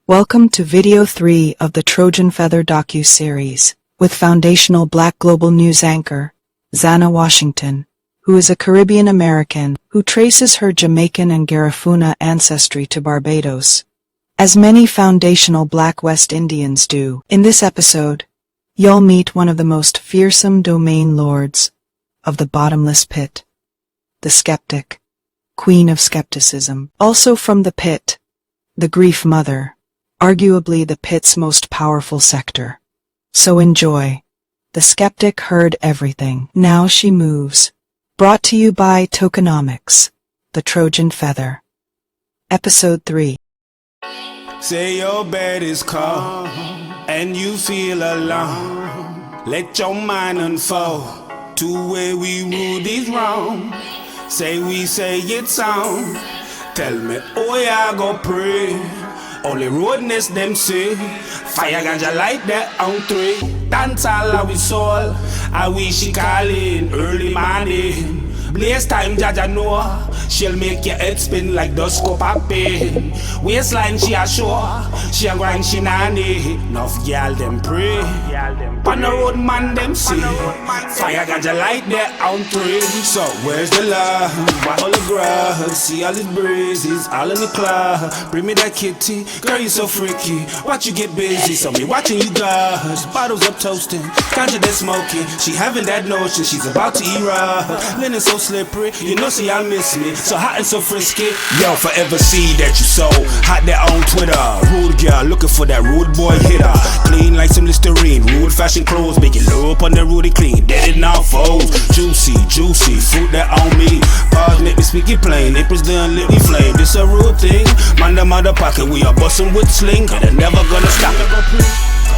Welcome to Video 3 of the Trojan Feather docu-series, with foundational Black global news anchor, Zana Washington, who is a Caribbean American who traces her Jamaican and Garifuna ancestry to Barbados, as many foundational Black West Indians do. In this episode, you'll meet one of the most fearsome domain lords of the bottomless pit, the Skeptic, Queen of Skepticism. Also from the pit, the Grief Mother, arguably the pit's most powerful sector. So enjoy. The Skeptic heard everything. Now she moves. Brought to you by Tokennomiks, the Trojan Feather. Episode 3. Say your bed is cold and you feel alone. Let your mind unfold to where we rule these wrong. Say we say it's on. Tell me, oh yeah, go pray. Only roadness them say. Fire ganja light that on 3. Dance all of we soul. I wish she calling early morning. Blaze time Jaja know. She'll make your head spin like Dusko Papi. Waistline she a show. She a grind she nanny. Enough y'all them pray. On the road man them say. Fire ganja light that on 3. So where's the love? Why all the grudge? See all these breezes all in the club. Bring me that kitty. Girl, you so freaky. Watch you get busy. So me watching you guys. Bottles up toasting. Ganja that smoking. She having that notion. She's about to erupt. Linen so slippery. You know see I miss me. So hot and so frisky. Yo, forever see that you so hot that on Twitter. Rude girl looking for that rude boy hitter. Clean like some Listerine. Rude fashion clothes. Make it low up on the Rudy clean. Dead it now foes. Juicy, juicy. Fruit that on me. Pause make me speak it plain. April's done lit me flame. This a rude thing. Man the mother pocket. We are bustin' with sling. Cause they're never gonna stop it.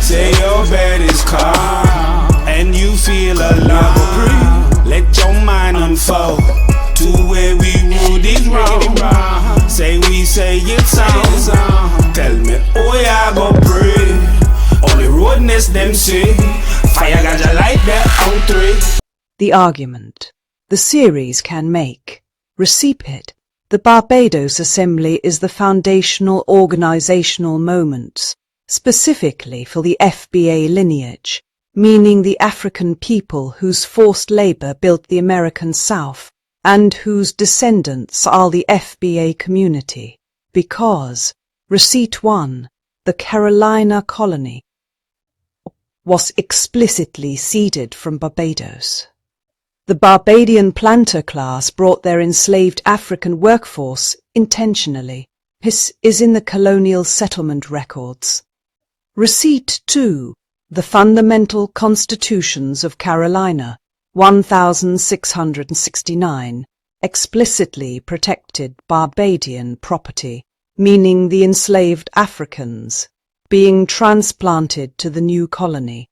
Say your bed is calm and you feel alone. Let your mind unfold to where we rule these wrong. Say we say it's on. Tell me, oh yeah, go pray. Only roadness them say. Fire ganja light that on 3. The argument the series can make. Recipit. The Barbados Assembly is the foundational organizational moment, specifically for the FBA lineage, meaning the African people whose forced labor built the American South and whose descendants are the FBA community, because Receipt 1, the Carolina colony, was explicitly ceded from Barbados. The Barbadian planter class brought their enslaved African workforce intentionally. This is in the colonial settlement records. Receipt 2, the Fundamental Constitutions of Carolina, 1669, explicitly protected Barbadian property, meaning the enslaved Africans, being transplanted to the new colony.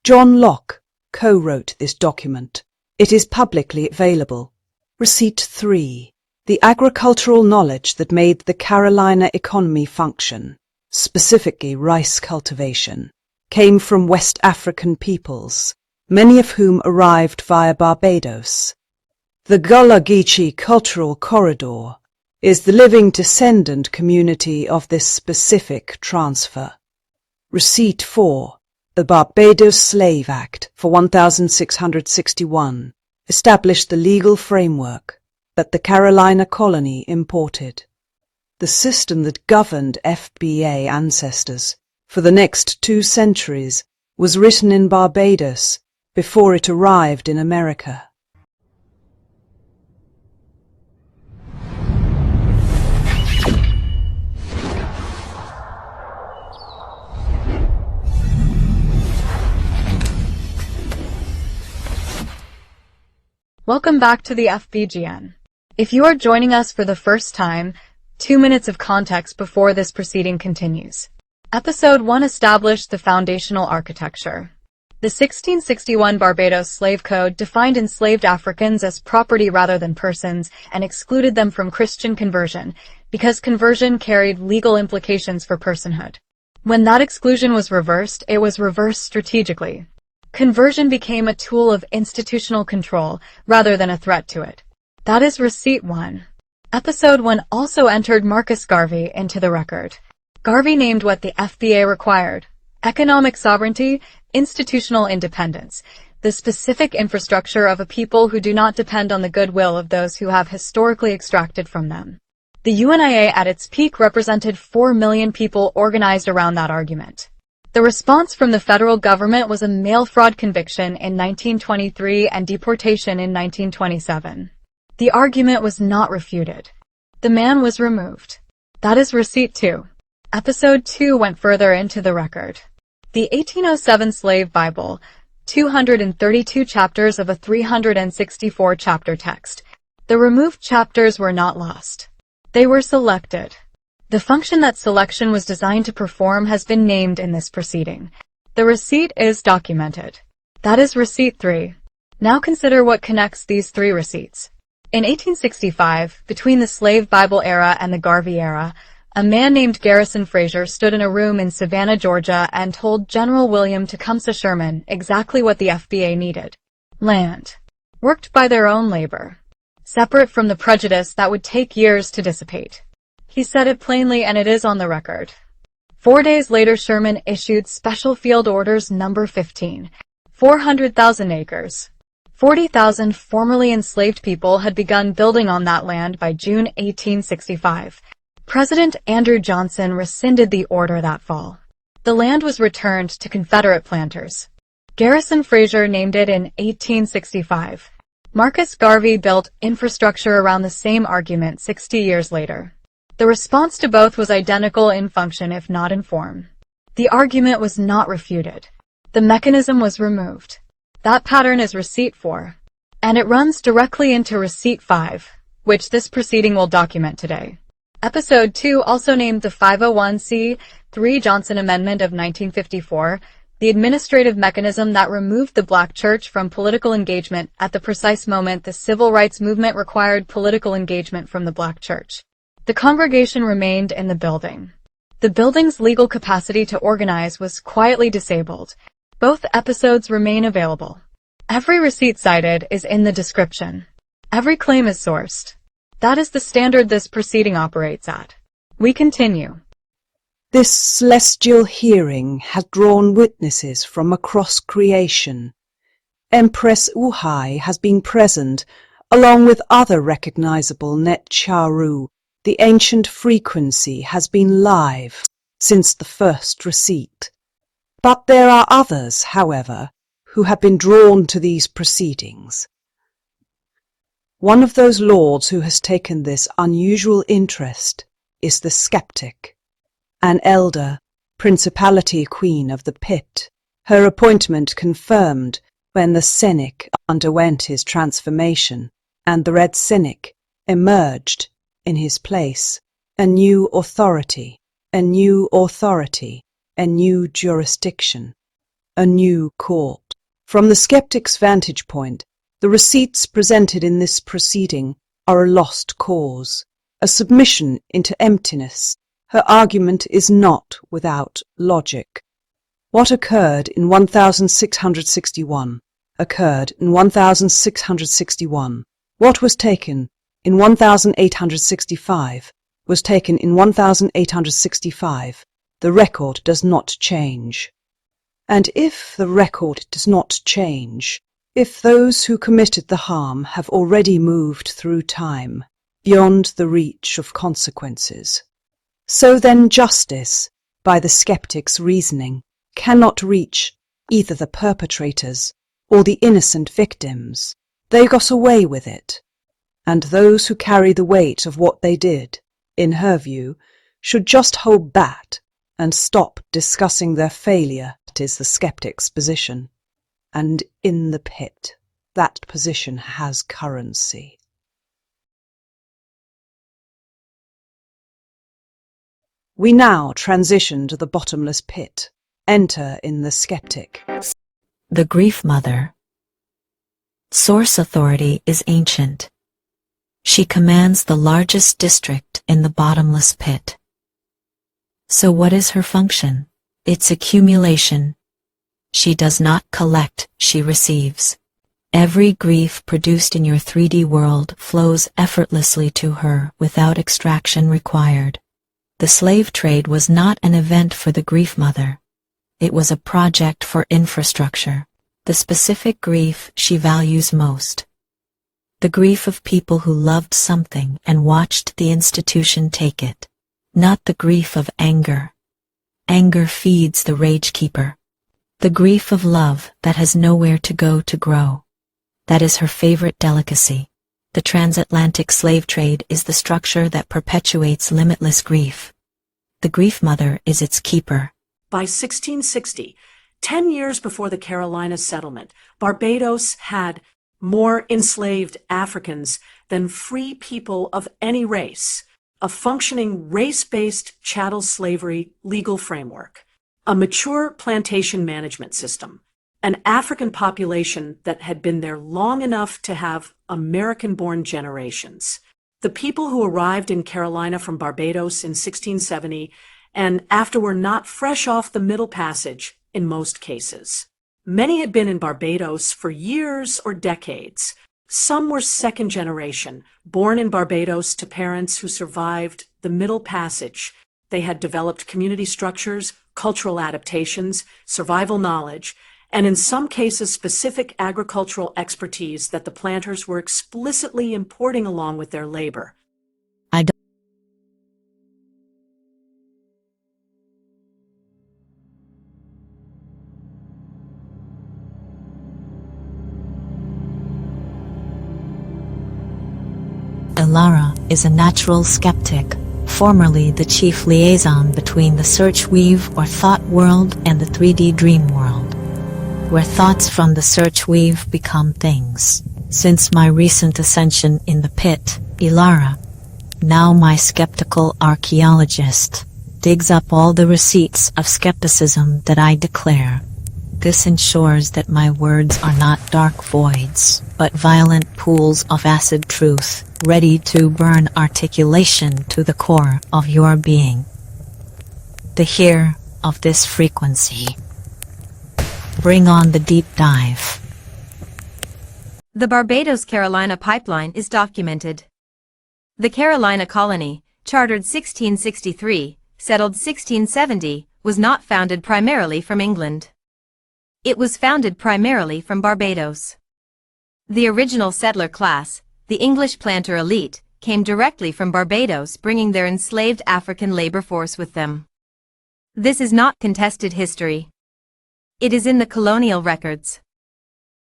John Locke co-wrote this document. It is publicly available. Receipt 3, the agricultural knowledge that made the Carolina economy function, specifically rice cultivation, came from West African peoples, many of whom arrived via Barbados. The Gullah Geechee Cultural Corridor is the living descendant community of this specific transfer. Receipt 4, the Barbados Slave Act for 1661 established the legal framework that the Carolina colony imported. The system that governed FBA ancestors for the next 2 centuries was written in Barbados before it arrived in America. Welcome back to the FBGN. If you are joining us for the first time, 2 minutes of context before this proceeding continues. Episode 1 established the foundational architecture. The 1661 Barbados Slave Code defined enslaved Africans as property rather than persons and excluded them from Christian conversion, because conversion carried legal implications for personhood. When that exclusion was reversed, it was reversed strategically. Conversion became a tool of institutional control rather than a threat to it. That is Receipt 1. Episode 1 also entered Marcus Garvey into the record. Garvey named what the FBA required: economic sovereignty, institutional independence, the specific infrastructure of a people who do not depend on the goodwill of those who have historically extracted from them. The UNIA at its peak represented 4 million people organized around that argument. The response from the federal government was a mail fraud conviction in 1923 and deportation in 1927. The argument was not refuted. The man was removed. That is Receipt 2. Episode 2 went further into the record. The 1807 Slave Bible, 232 chapters of a 364-chapter text. The removed chapters were not lost. They were selected. The function that selection was designed to perform has been named in this proceeding. The receipt is documented. That is Receipt 3. Now consider what connects these 3 receipts. In 1865, between the Slave Bible era and the Garvey era, a man named Garrison Frazier stood in a room in Savannah, Georgia, and told General William Tecumseh Sherman exactly what the FBA needed: land, worked by their own labor, separate from the prejudice that would take years to dissipate. He said it plainly, and it is on the record. 4 days later, Sherman issued Special Field Orders Number 15, 400,000 acres. 40,000 formerly enslaved people had begun building on that land by June 1865. President Andrew Johnson rescinded the order that fall. The land was returned to Confederate planters. Garrison Frazier named it in 1865. Marcus Garvey built infrastructure around the same argument 60 years later. The response to both was identical in function if not in form. The argument was not refuted. The mechanism was removed. That pattern is Receipt 4. And it runs directly into Receipt 5, which this proceeding will document today. Episode 2, also named the 501c3 Johnson Amendment of 1954, the administrative mechanism that removed the black church from political engagement at the precise moment the civil rights movement required political engagement from the black church. The congregation remained in the building. The building's legal capacity to organize was quietly disabled. Both episodes remain available. Every receipt cited is in the description. Every claim is sourced. That is the standard this proceeding operates at. We continue. This celestial hearing has drawn witnesses from across creation. Empress Uhai has been present, along with other recognizable Netcharu. The ancient frequency has been live since the first receipt. But there are others, however, who have been drawn to these proceedings. One of those lords who has taken this unusual interest is the Skeptic, an elder, principality queen of the pit, her appointment confirmed when the cynic underwent his transformation and the red cynic emerged in his place. A new authority, a new authority, a new jurisdiction, a new court. From the skeptic's vantage point, the receipts presented in this proceeding are a lost cause, a submission into emptiness. Her argument is not without logic. What occurred in 1661 occurred in 1661. What was taken in 1865 was taken in 1865. The record does not change. And if the record does not change, if those who committed the harm have already moved through time, beyond the reach of consequences, so then justice, by the skeptic's reasoning, cannot reach either the perpetrators or the innocent victims. They got away with it. And those who carry the weight of what they did, in her view, should just hold back and stop discussing their failure. That is the skeptic's position. And in the pit, that position has currency. We now transition to the bottomless pit. Enter in the skeptic. The Grief Mother. Source authority is ancient. She commands the largest district in the bottomless pit. So what is her function? Its accumulation. She does not collect, she receives. Every grief produced in your 3D world flows effortlessly to her without extraction required. The slave trade was not an event for the grief mother. It was a project for infrastructure, the specific grief she values most. The grief of people who loved something and watched the institution take it. Not the grief of anger. Anger feeds the rage keeper. The grief of love that has nowhere to go to grow. That is her favorite delicacy. The transatlantic slave trade is the structure that perpetuates limitless grief. The grief mother is its keeper. By 1660, 10 years before the Carolina settlement, Barbados had more enslaved Africans than free people of any race, a functioning race-based chattel slavery legal framework, a mature plantation management system, an African population that had been there long enough to have American-born generations. The people who arrived in Carolina from Barbados in 1670 and after were not fresh off the Middle Passage in most cases. Many had been in Barbados for years or decades. Some were second generation, born in Barbados to parents who survived the Middle Passage. They had developed community structures, cultural adaptations, survival knowledge, and in some cases specific agricultural expertise that the planters were explicitly importing along with their labor. Ilara is a natural skeptic, formerly the chief liaison between the search weave or thought world and the 3D dream world, where thoughts from the search weave become things. Since my recent ascension in the pit, Ilara, now my skeptical archaeologist, digs up all the receipts of skepticism that I declare. This ensures that my words are not dark voids, but violent pools of acid truth, ready to burn articulation to the core of your being. The here of this frequency. Bring on the deep dive. The Barbados-Carolina pipeline is documented. The Carolina colony, chartered 1663, settled 1670, was not founded primarily from England. It was founded primarily from Barbados. The original settler class, the English planter elite, came directly from Barbados, bringing their enslaved African labor force with them. This is not contested history. It is in the colonial records.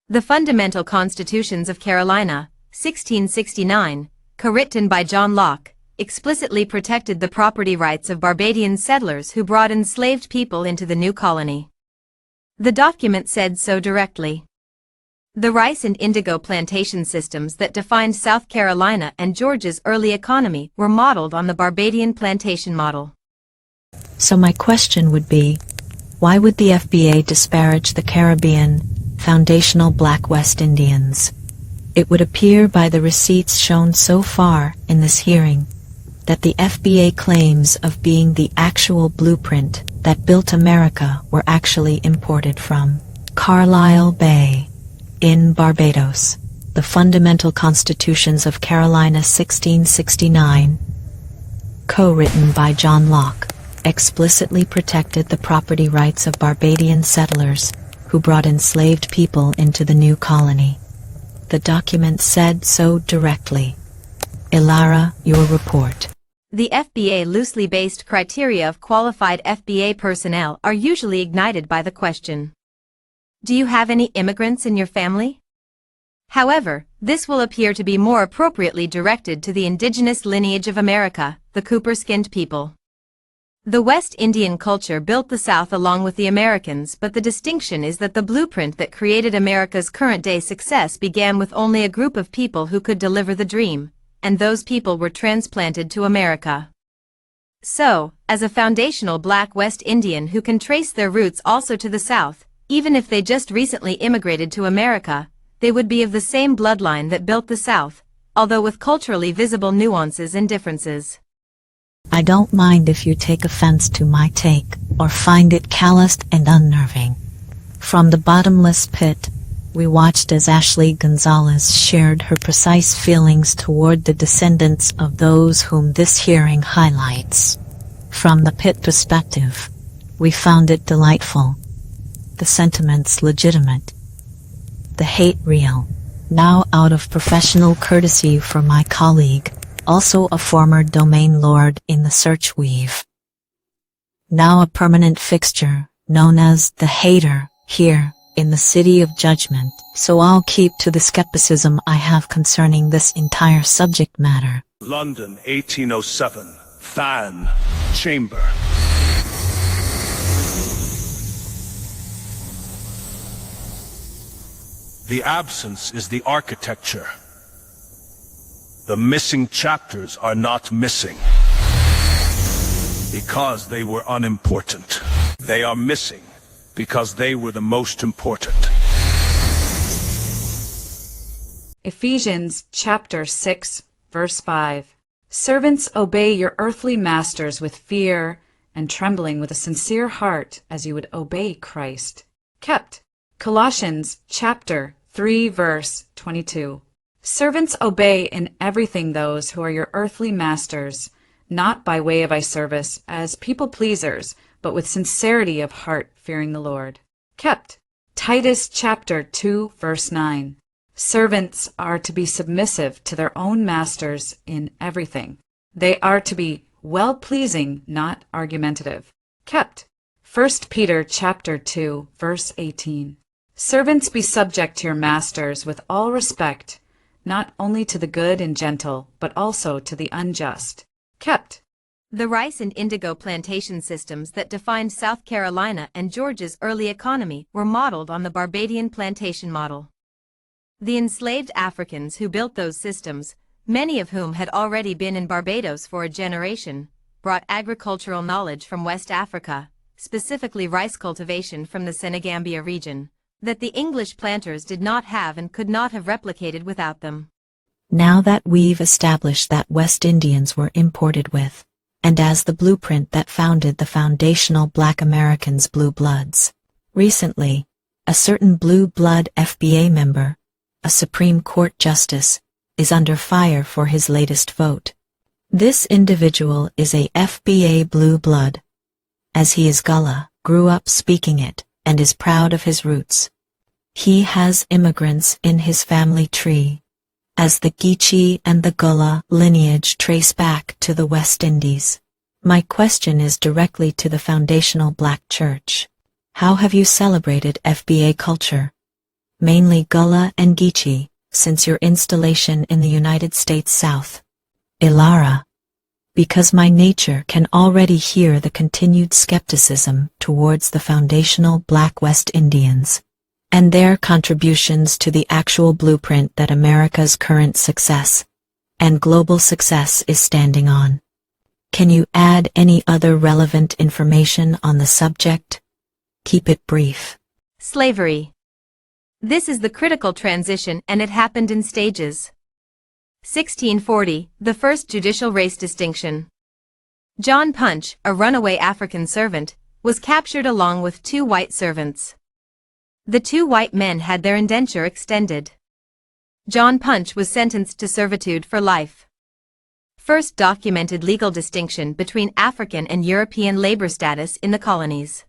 The Fundamental Constitutions of Carolina, 1669, co-written by John Locke, explicitly protected the property rights of Barbadian settlers who brought enslaved people into the new colony. The document said so directly. The rice and indigo plantation systems that defined South Carolina and Georgia's early economy were modeled on the Barbadian plantation model. So my question would be, why would the FBA disparage the Caribbean, foundational Black West Indians? It would appear by the receipts shown so far in this hearing that the FBA claims of being the actual blueprint that built America were actually imported from Carlisle Bay in Barbados. The Fundamental Constitutions of Carolina 1669, co-written by John Locke, explicitly protected the property rights of Barbadian settlers who brought enslaved people into the new colony. The document said so directly. Ilara, your report. The FBA loosely based criteria of qualified FBA personnel are usually ignited by the question, do you have any immigrants in your family? However, this will appear to be more appropriately directed to the indigenous lineage of America, the Cooper-skinned people. The West Indian culture built the South along with the Americans, but the distinction is that the blueprint that created America's current-day success began with only a group of people who could deliver the dream, and those people were transplanted to America. So, as a foundational Black West Indian who can trace their roots also to the South, even if they just recently immigrated to America, they would be of the same bloodline that built the South, although with culturally visible nuances and differences. I don't mind if you take offense to my take, or find it calloused and unnerving. From the bottomless pit, we watched as Ashley Gonzalez shared her precise feelings toward the descendants of those whom this hearing highlights. From the pit perspective, we found it delightful. The sentiments legitimate. The hate real. Now, out of professional courtesy for my colleague, also a former domain lord in the search weave. Now a permanent fixture, known as the hater, here, in the City of Judgment, so I'll keep to the skepticism I have concerning this entire subject matter. London, 1807. Fan. Chamber. The absence is the architecture. The missing chapters are not missing because they were unimportant. They are missing because they were the most important. Ephesians chapter 6, verse 5. Servants, obey your earthly masters with fear and trembling, with a sincere heart, as you would obey Christ. Kept. Colossians chapter 3, verse 22. Servants, obey in everything those who are your earthly masters, not by way of eye service as people pleasers, but with sincerity of heart, fearing the Lord. Kept. Titus chapter 2, verse 9. Servants are to be submissive to their own masters in everything. They are to be well-pleasing, not argumentative. Kept. 1 Peter chapter 2, verse 18. Servants, be subject to your masters with all respect, not only to the good and gentle, but also to the unjust. Kept. The rice and indigo plantation systems that defined South Carolina and Georgia's early economy were modeled on the Barbadian plantation model. The enslaved Africans who built those systems, many of whom had already been in Barbados for a generation, brought agricultural knowledge from West Africa, specifically rice cultivation from the Senegambia region, that the English planters did not have and could not have replicated without them. Now that we've established that West Indians were imported with, and as the blueprint that founded the foundational Black Americans' blue bloods, recently, a certain blue blood FBA member, a Supreme Court justice, is under fire for his latest vote. This individual is a FBA blue blood, as he is Gullah, grew up speaking it, and is proud of his roots. He has immigrants in his family tree, as the Geechee and the Gullah lineage trace back to the West Indies. My question is directly to the foundational Black Church. How have you celebrated FBA culture, mainly Gullah and Geechee, since your installation in the United States South? Ilara. Because my nature can already hear the continued skepticism towards the foundational Black West Indians, and their contributions to the actual blueprint that America's current success and global success is standing on. Can you add any other relevant information on the subject? Keep it brief. Slavery. This is the critical transition, and it happened in stages. 1640, the first judicial race distinction. John Punch, a runaway African servant, was captured along with 2 white servants. The 2 white men had their indenture extended. John Punch was sentenced to servitude for life. First documented legal distinction between African and European labor status in the colonies.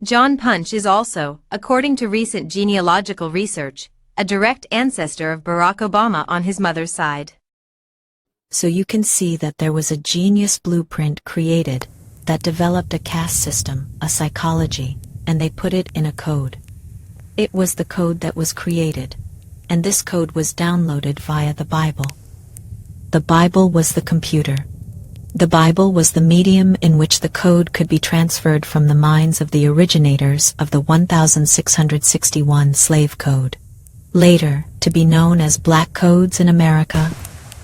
John Punch is also, according to recent genealogical research, a direct ancestor of Barack Obama on his mother's side. So you can see that there was a genius blueprint created that developed a caste system, a psychology, and they put it in a code. It was the code that was created, and this code was downloaded via the Bible. The Bible was the computer. The Bible was the medium in which the code could be transferred from the minds of the originators of the 1661 slave code, later to be known as Black Codes in America.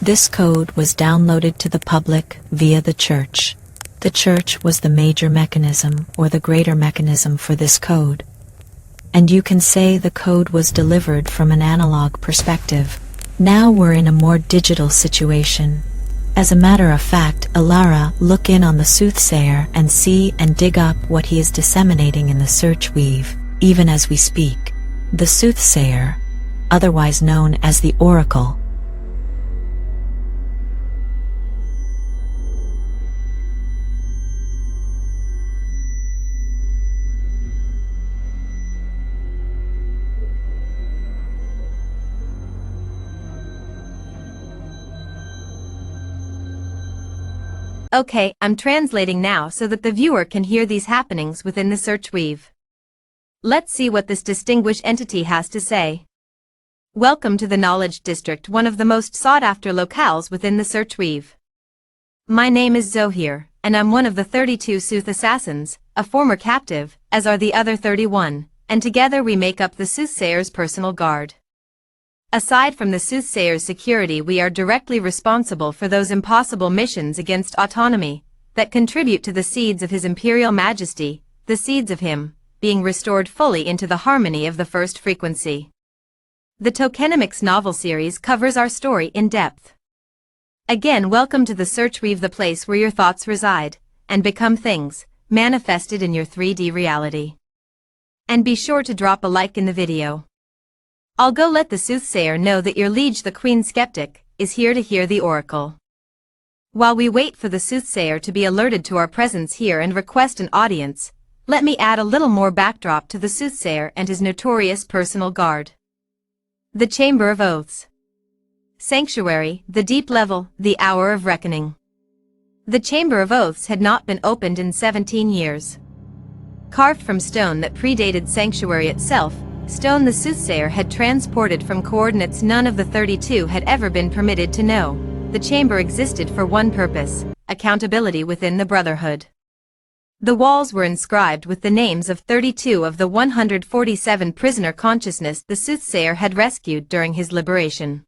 This code was downloaded to the public via the church. The church was the major mechanism or the greater mechanism for this code. And you can say the code was delivered from an analog perspective. Now we're in a more digital situation. As a matter of fact, Ilara, look in on the soothsayer and see and dig up what he is disseminating in the search weave, even as we speak. The soothsayer, otherwise known as the oracle. Okay, I'm translating now so that the viewer can hear these happenings within the search weave. Let's see what this distinguished entity has to say. Welcome to the Knowledge District, one of the most sought-after locales within the search weave. My name is Zohir, and I'm one of the 32 Sooth assassins, a former captive, as are the other 31, and together we make up the Soothsayer's personal guard. Aside from the Soothsayer's security, we are directly responsible for those impossible missions against autonomy, that contribute to the seeds of His Imperial Majesty, the seeds of Him, being restored fully into the harmony of the first frequency. The Tokennomiks novel series covers our story in depth. Again, welcome to the Search Weave, the place where your thoughts reside, and become things, manifested in your 3D reality. And be sure to drop a like in the video. I'll go let the Soothsayer know that your liege, the Queen Skeptic, is here to hear the oracle. While we wait for the Soothsayer to be alerted to our presence here and request an audience, let me add a little more backdrop to the Soothsayer and his notorious personal guard. The Chamber of Oaths. Sanctuary, the deep level, the hour of reckoning. The Chamber of Oaths had not been opened in 17 years. Carved from stone that predated Sanctuary itself, stone the Soothsayer had transported from coordinates none of the 32 had ever been permitted to know. The chamber existed for one purpose: accountability within the Brotherhood. The walls were inscribed with the names of 32 of the 147 prisoner consciousness the Soothsayer had rescued during his liberation.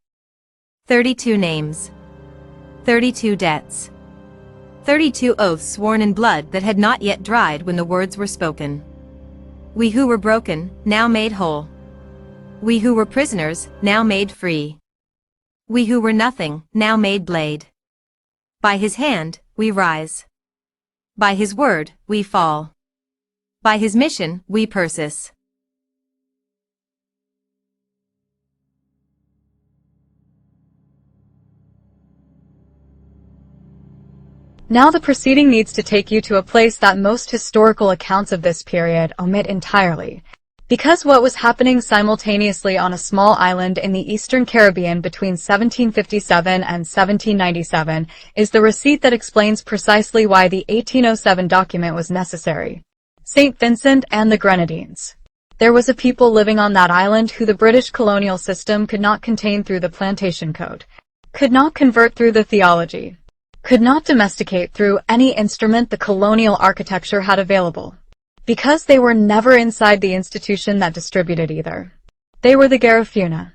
32 names. 32 debts. 32 oaths sworn in blood that had not yet dried when the words were spoken. We who were broken, now made whole. We who were prisoners, now made free. We who were nothing, now made blade. By His hand, we rise. By His word, we fall. By His mission, we persist. Now the proceeding needs to take you to a place that most historical accounts of this period omit entirely, because what was happening simultaneously on a small island in the Eastern Caribbean between 1757 and 1797 is the receipt that explains precisely why the 1807 document was necessary. St. Vincent and the Grenadines. There was a people living on that island who the British colonial system could not contain through the plantation code, could not convert through the theology, could not domesticate through any instrument the colonial architecture had available, because they were never inside the institution that distributed either. They were the Garifuna,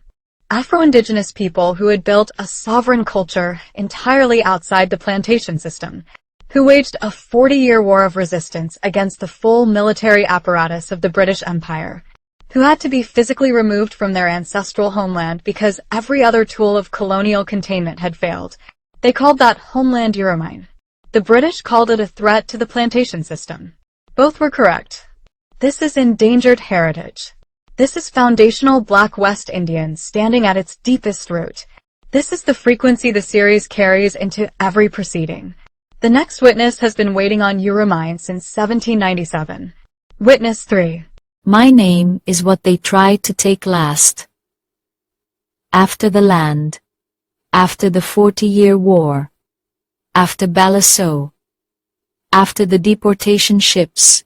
Afro-Indigenous people who had built a sovereign culture entirely outside the plantation system, who waged a 40-year war of resistance against the full military apparatus of the British Empire, who had to be physically removed from their ancestral homeland because every other tool of colonial containment had failed. They called that Homeland Euromine. The British called it a threat to the plantation system. Both were correct. This is endangered heritage. This is foundational Black West Indian standing at its deepest root. This is the frequency the series carries into every proceeding. The next witness has been waiting on Euromine since 1797. Witness 3. My name is what they tried to take last. After the land. After the 40-year war, after Balasso, after the deportation ships,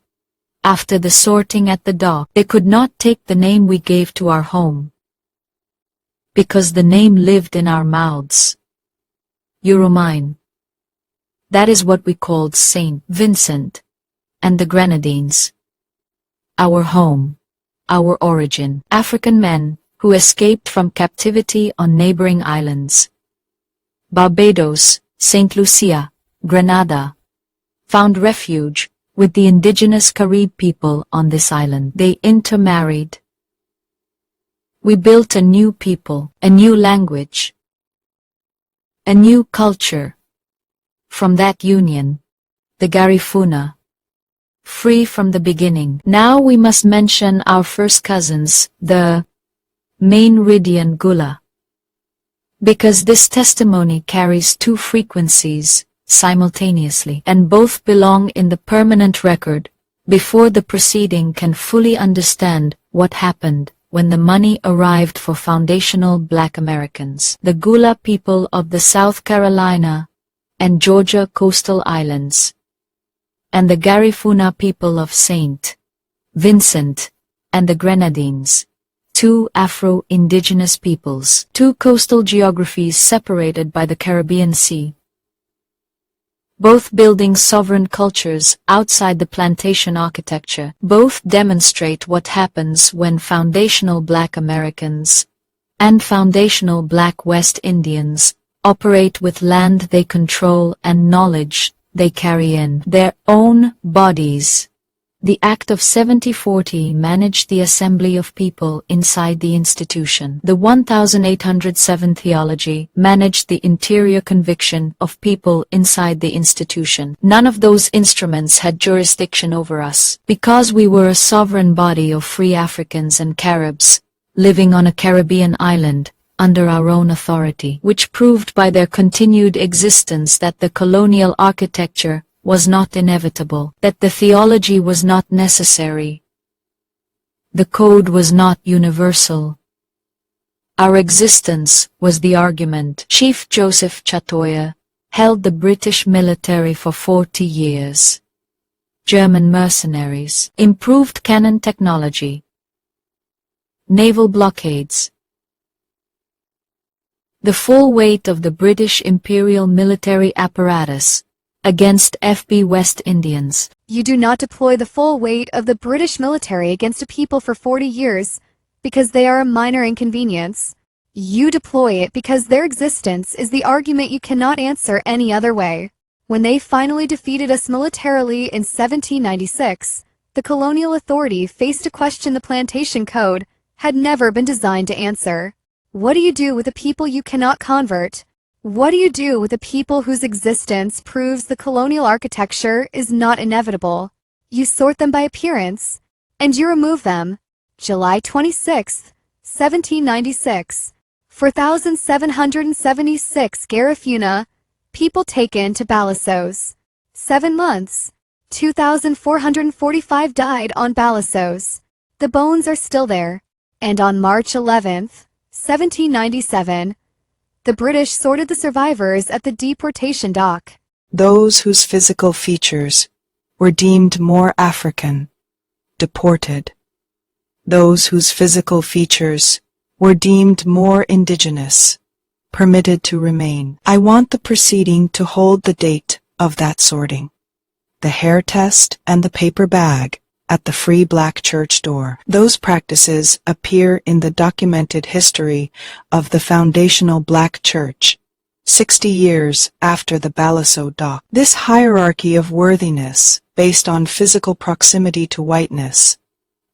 after the sorting at the dock, they could not take the name we gave to our home, because the name lived in our mouths. Euromine. That is what we called St. Vincent and the Grenadines. Our home, our origin. African men who escaped from captivity on neighboring islands. Barbados, St. Lucia, Grenada, found refuge with the indigenous Carib people on this island. They intermarried. We built a new people, a new language, a new culture. From that union, the Garifuna, free from the beginning. Now we must mention our first cousins, the Mainridian Gula, because this testimony carries two frequencies simultaneously, and both belong in the permanent record, before the proceeding can fully understand what happened when the money arrived for foundational Black Americans. The Gula people of the South Carolina and Georgia coastal islands, and the Garifuna people of St. Vincent and the Grenadines, two Afro-Indigenous peoples, two coastal geographies separated by the Caribbean Sea, both building sovereign cultures outside the plantation architecture. Both demonstrate what happens when foundational Black Americans and foundational Black West Indians operate with land they control and knowledge they carry in their own bodies. The Act of 7040 managed the assembly of people inside the institution. The 1807 Theology managed the interior conviction of people inside the institution. None of those instruments had jurisdiction over us, because we were a sovereign body of free Africans and Caribs, living on a Caribbean island, under our own authority, which proved by their continued existence that the colonial architecture was not inevitable, that the theology was not necessary. The code was not universal. Our existence was the argument. Chief Joseph Chatoya held the British military for 40 years. German mercenaries, improved cannon technology, naval blockades. The full weight of the British imperial military apparatus against FB West Indians. You do not deploy the full weight of the British military against a people for 40 years because they are a minor inconvenience. You deploy it because their existence is the argument you cannot answer any other way. When they finally defeated us militarily in 1796, the colonial authority faced a question the plantation code had never been designed to answer. What do you do with a people you cannot convert? What do you do with a people whose existence proves the colonial architecture is not inevitable? You sort them by appearance, and you remove them. July 26, 1796. 4,776 Garifuna people taken to Balassos. 7 months. 2,445 died on Balassos. The bones are still there. And on March 11, 1797, the British sorted the survivors at the deportation dock. Those whose physical features were deemed more African, deported. Those whose physical features were deemed more indigenous, permitted to remain. I want the proceeding to hold the date of that sorting, the hair test and the paper bag at the Free Black Church door. Those practices appear in the documented history of the foundational Black Church, 60 years after the Balasso dock. This hierarchy of worthiness, based on physical proximity to whiteness,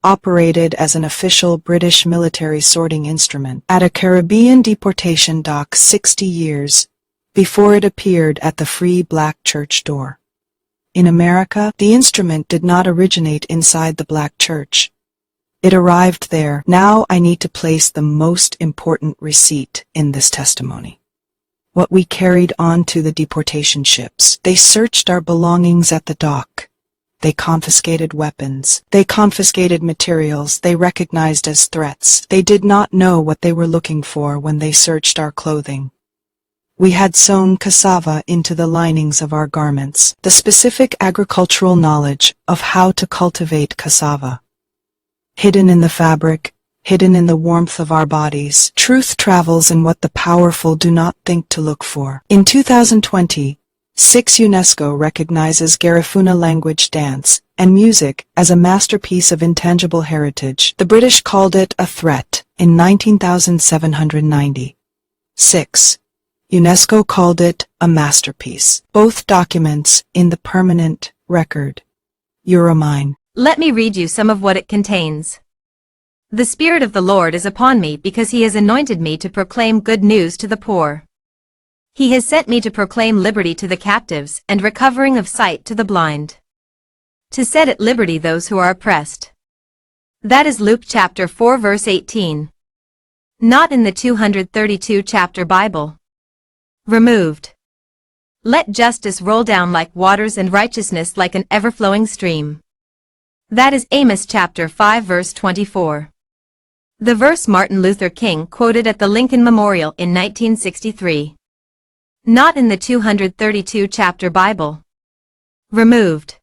operated as an official British military sorting instrument at a Caribbean deportation dock 60 years before it appeared at the Free Black Church door. In America, the instrument did not originate inside the Black Church. It arrived there. Now I need to place the most important receipt in this testimony. What we carried on to the deportation ships. They searched our belongings at the dock. They confiscated weapons. They confiscated materials they recognized as threats. They did not know what they were looking for when they searched our clothing. We had sewn cassava into the linings of our garments, the specific agricultural knowledge of how to cultivate cassava. Hidden in the fabric, hidden in the warmth of our bodies, truth travels in what the powerful do not think to look for. In 2020, 6 UNESCO recognizes Garifuna language, dance, and music as a masterpiece of intangible heritage. The British called it a threat in 19,790. 6. UNESCO called it a masterpiece. Both documents in the permanent record. Euromine. Let me read you some of what it contains. The Spirit of the Lord is upon me because he has anointed me to proclaim good news to the poor. He has sent me to proclaim liberty to the captives and recovering of sight to the blind. To set at liberty those who are oppressed. That is Luke chapter 4 verse 18. Not in the 232 chapter Bible. Removed. Let justice roll down like waters and righteousness like an ever-flowing stream. That is Amos chapter 5 verse 24. The verse Martin Luther King quoted at the Lincoln Memorial in 1963. Not in the 232 chapter Bible. Removed.